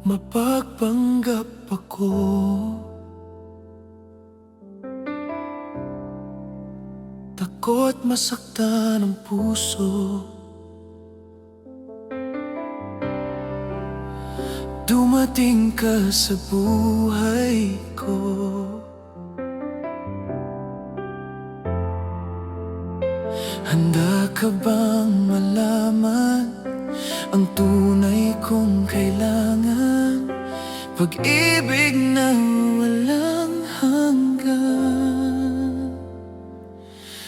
mapagpanggap ako. Takot masaktan ang puso. Dumating ka sa buhay ko. Handa ka bang malaman ang tunay kong kailangan? Pag-ibig na walang hanggan.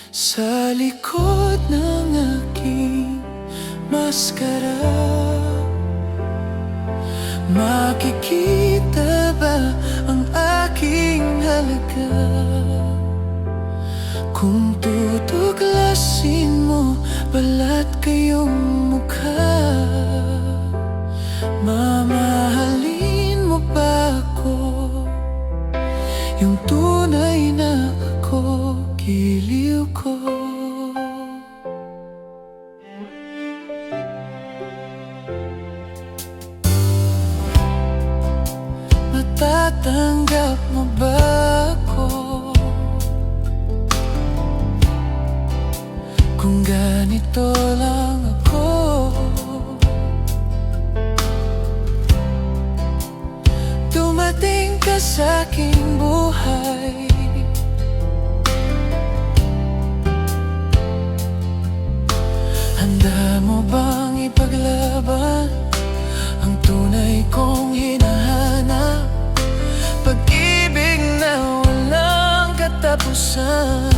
Sa likod ng aking maskara, makikita ba ang aking halaga? Kung tutuklasin mo balat kayong mukha, mamahalin mo ba ako? Yung tunay na ako, giliw ko. Matatanggap mo ba ako? Kung ganito lang ako, dumating ka sa aking buhay. Handa mo bang ipaglaban ang tunay kong hinahanap? Pag-ibig na walang katapusan.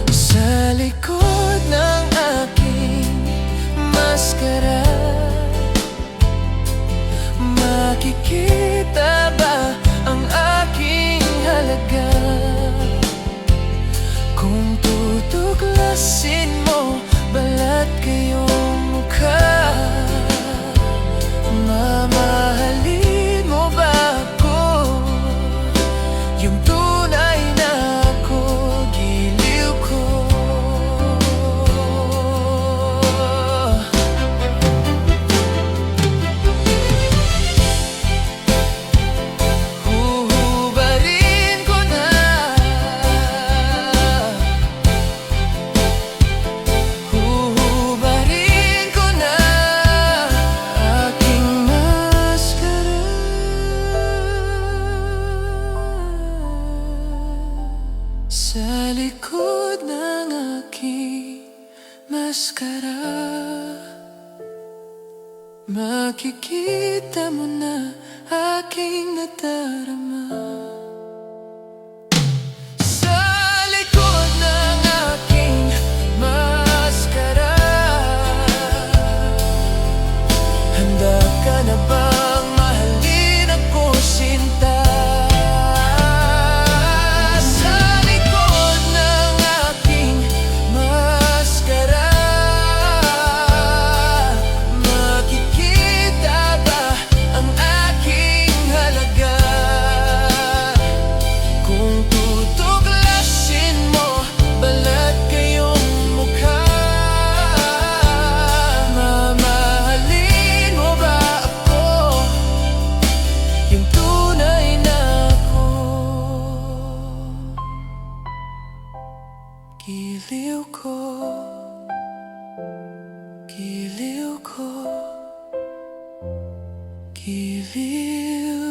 Sa likod ng aking maskara, makikita ba ang aking halaga? Kung tutuklasin mo balat kayong mukha, mamahalin mo ba ako? Yung tunay na ako, giliw ko. Huhubarin ko na, huhubarin ko na aking maskara. Sa likod ng aking maskara, makikita mo na aking nadarama. Sa likod ng aking maskara, handa ka na bang mahalin ako, sinta? Sa likod ng aking maskara, makikita ba ang aking halaga? Kung tutuklasin mo balat kayong mukha, mamahalin mo ba ako? Yung tunay na ako, giliw ko, giliw ko, giliw